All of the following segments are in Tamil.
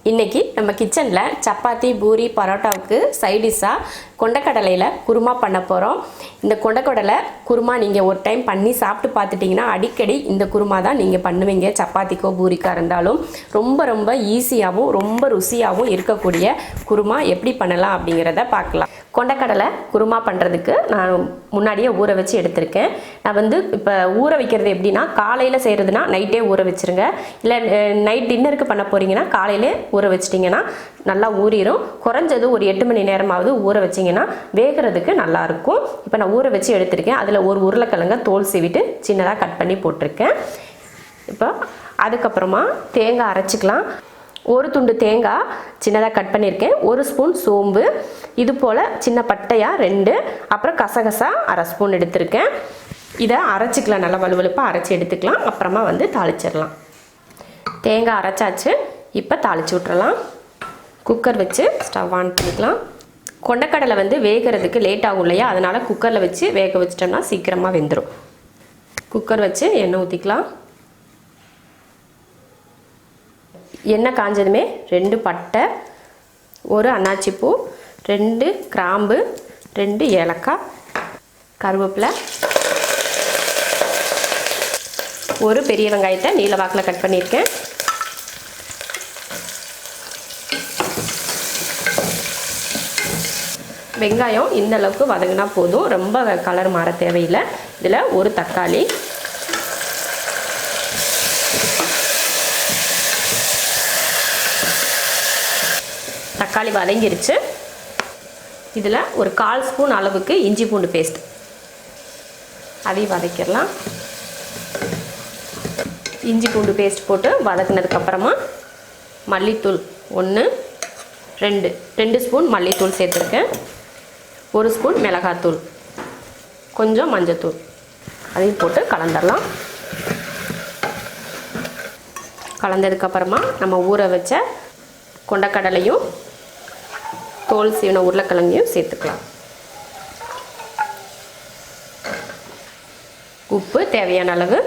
இன்றைக்கி நம்ம கிச்சனில் சப்பாத்தி பூரி பரோட்டாவுக்கு சைடிஷாக கொண்டக்கடலையில் குருமா பண்ண போகிறோம். இந்த கொண்டக்கடலை குருமா நீங்கள் ஒரு டைம் பண்ணி சாப்பிட்டு பார்த்துட்டிங்கன்னா அடிக்கடி இந்த குருமா தான் நீங்கள் பண்ணுவீங்க. சப்பாத்திக்கோ பூரிக்கா இருந்தாலும் ரொம்ப ஈஸியாகவும் ரொம்ப ருசியாகவும் இருக்கக்கூடிய குருமா எப்படி பண்ணலாம் அப்படிங்கிறத பார்க்கலாம். கொண்டக்கடலை குருமா பண்ணுறதுக்கு நான் முன்னாடியே ஊற வச்சு எடுத்திருக்கேன். நான் இப்போ ஊற வைக்கிறது எப்படின்னா, காலையில் செய்கிறதுனா நைட்டே ஊற வச்சுருங்க. இல்லை நைட் டின்னருக்கு பண்ண போகிறீங்கன்னா காலையிலே ஊற வச்சிட்டிங்கன்னா நல்லா ஊறிடும். குறைஞ்சது ஒரு 8 மணி நேரமாவது ஊற வச்சிங்கன்னா வேகிறதுக்கு நல்லாயிருக்கும். இப்போ நான் ஊற வச்சு எடுத்திருக்கேன். அதில் ஒரு உருளைக்கிழங்க தோல் சீவிட்டு சின்னதாக கட் பண்ணி போட்டிருக்கேன். இப்போ அதுக்கப்புறமா தேங்காய் அரைச்சிக்கலாம். ஒரு துண்டு தேங்காய் சின்னதாக கட் பண்ணியிருக்கேன். 1 ஸ்பூன் சோம்பு, இது போல் சின்ன பட்டையாக 2, அப்புறம் கசகசா 1/2 ஸ்பூன் எடுத்திருக்கேன். இதை அரைச்சிக்கலாம், நல்லா வலுவலுப்பாக அரைச்சி எடுத்துக்கலாம். அப்புறமா தாளிச்சிடலாம். தேங்காய் அரைச்சாச்சு. இப்போ தாளித்து விட்டுறலாம். குக்கர் வச்சு ஸ்டவ் ஆன் பண்ணிக்கலாம். கொண்டக்கடலை வேகிறதுக்கு லேட் ஆகும் இல்லையா, அதனால் குக்கரில் வச்சு வேக வச்சிட்டோம்னா சீக்கிரமாக வெந்துடும். குக்கர் வச்சு எண்ணெய் ஊற்றிக்கலாம். எண்ணெய் காஞ்சதுமே 2 பட்டை, 1 அன்னாச்சிப்பூ, 2 கிராம்பு, 2 ஏலக்காய், கருவேப்பிலை, 1 பெரிய வெங்காயத்தை நீல வாக்கில் கட் பண்ணியிருக்கேன். வெங்காயம் இந்த அளவுக்கு வதங்கினா போதும், ரொம்ப கலர் மாற தேவையில்லை. இதில் 1 தக்காளி, தக்காளி வதங்கிருச்சு. இதில் ஒரு 1/4 ஸ்பூன் அளவுக்கு இஞ்சி பூண்டு பேஸ்ட் அதையும் வதக்கிடலாம். இஞ்சி பூண்டு பேஸ்ட் போட்டு வதக்கினதுக்கப்புறமா மல்லித்தூள் 1, 2 ஸ்பூன் மல்லித்தூள் சேர்த்துருக்கேன். 1 ஸ்பூன் மிளகாத்தூள், கொஞ்சம் மஞ்சத்தூள், அதையும் போட்டு கலந்துடலாம். கலந்ததுக்கப்புறமா நம்ம ஊற வச்ச கொண்டக்கடலையும் தோல் சீவின உருளைக்கிழங்கையும் சேர்த்துக்கலாம். உப்பு தேவையான அளவு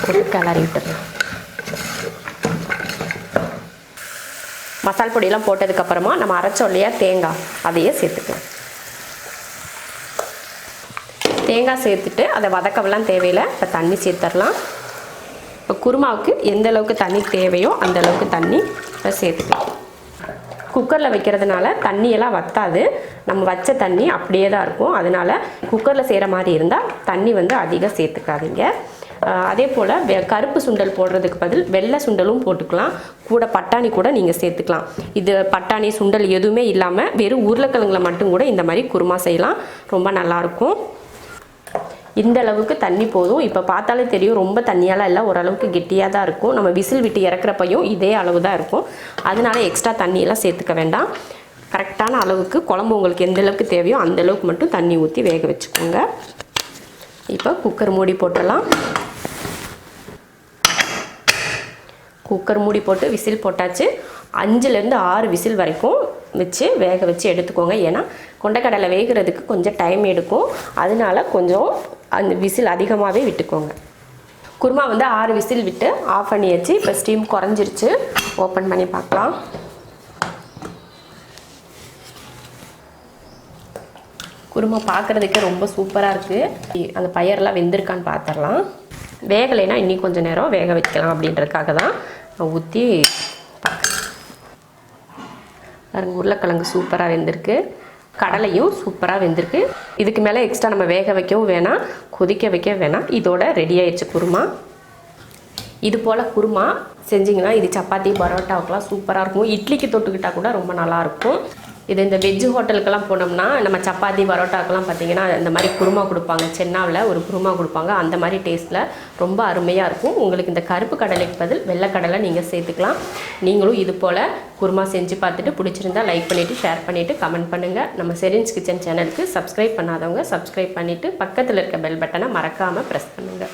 ஒரு கிளறி விட்டுடலாம். மசால் பொடியெல்லாம் போட்டதுக்கப்புறமா நம்ம அரைச்சோம் இல்லையா தேங்காய், அதையே சேர்த்துக்கலாம். தேங்காய் சேர்த்துட்டு அதை வதக்கவெல்லாம் தேவையில்லை. இப்போ தண்ணி சேர்த்துடலாம். இப்போ குருமாவுக்கு எந்த அளவுக்கு தண்ணி தேவையோ அந்த அளவுக்கு தண்ணி இப்போ சேர்த்துக்கலாம். குக்கரில் வைக்கிறதுனால தண்ணியெல்லாம் வற்றாது, நம்ம வச்ச தண்ணி அப்படியே தான் இருக்கும். அதனால் குக்கரில் செய்கிற மாதிரி இருந்தால் தண்ணி அதிகம் சேர்த்துக்காதீங்க. அதே போல் கருப்பு சுண்டல் போடுறதுக்கு பதில் வெள்ளை சுண்டலும் போட்டுக்கலாம். கூட பட்டாணி கூட நீங்கள் சேர்த்துக்கலாம். இது பட்டாணி சுண்டல் எதுவுமே இல்லாமல் வெறும் உருளைக்கிழங்குல மட்டும் கூட இந்த மாதிரி குருமா செய்யலாம். ரொம்ப நல்லாயிருக்கும். இந்த அளவுக்கு தண்ணி போதும். இப்போ பார்த்தாலே தெரியும், ரொம்ப தண்ணியாலாம் இல்லை, ஓரளவுக்கு கெட்டியாக தான் இருக்கும். நம்ம விசில் விட்டு இறக்குறப்பையும் இதே அளவு தான் இருக்கும். அதனால எக்ஸ்ட்ரா தண்ணியெல்லாம் சேர்த்துக்க வேண்டாம். கரெக்டான அளவுக்கு குழம்பு உங்களுக்கு எந்த அளவுக்கு தேவையோ அந்த அளவுக்கு மட்டும் தண்ணி ஊற்றி வேக வச்சுக்கோங்க. இப்போ குக்கர் மூடி போட்டுடலாம். குக்கர் மூடி போட்டு விசில் போட்டாச்சு. 5லேருந்து 6 விசில் வரைக்கும் வச்சு வேக வச்சு எடுத்துக்கோங்க. ஏன்னா கொண்டக்கடலை வேகிறதுக்கு கொஞ்சம் டைம் எடுக்கும். அதனால கொஞ்சம் அந்த விசில் அதிகமாகவே விட்டுக்கோங்க. குருமா 6 விசில் விட்டு ஆஃப் பண்ணியாச்சு. இப்போ ஸ்டீம் குறைஞ்சிருச்சு. ஓப்பன் பண்ணி பார்க்கலாம். குருமா பார்க்குறதுக்கே ரொம்ப சூப்பராக இருக்குது. அந்த பயரெல்லாம் வெந்திருக்கான்னு பார்த்துடலாம். வேகலைன்னா இன்னும் கொஞ்சம் நேரம் வேக வைக்கலாம் அப்படின்றதுக்காக தான் ஊற்றி பார்க்குறேன். உருளைக்கிழங்கு சூப்பராக வெந்திருக்கு, கடலையும் சூப்பராக வெந்திருக்கு. இதுக்கு மேலே எக்ஸ்ட்ரா நம்ம வேக வைக்கவும் வேணாம், கொதிக்க வைக்க வேணாம். இதோட ரெடி ஆயிடுச்சு குருமா. இது போல் குருமா செஞ்சிங்கன்னா இது சப்பாத்தி பரோட்டாவுக்கெலாம் சூப்பராக இருக்கும். இட்லிக்கு தொட்டுக்கிட்டால் கூட ரொம்ப நல்லாயிருக்கும். இது இந்த வெஜ்ஜு ஹோட்டலுக்கெல்லாம் போனோம்னா நம்ம சப்பாத்தி பரோட்டாக்கெல்லாம் பார்த்திங்கன்னா இந்த மாதிரி குருமா கொடுப்பாங்க. சென்னாவில் ஒரு குருமா கொடுப்பாங்க. அந்த மாதிரி டேஸ்ட்டில் ரொம்ப அருமையாக இருக்கும். உங்களுக்கு இந்த கருப்பு கடலைக்கு பதில் வெள்ளைக்கடலை நீங்கள் சேர்த்துக்கலாம். நீங்களும் இது போல் குருமா செஞ்சு பார்த்துட்டு பிடிச்சிருந்தா லைக் பண்ணிவிட்டு ஷேர் பண்ணிவிட்டு கமெண்ட் பண்ணுங்கள். நம்ம செரின்ஸ் கிச்சன் சேனலுக்கு சப்ஸ்கிரைப் பண்ணாதவங்க சப்ஸ்கிரைப் பண்ணிவிட்டு பக்கத்தில் இருக்க பெல் பட்டனை மறக்காமல் ப்ரெஸ் பண்ணுங்கள்.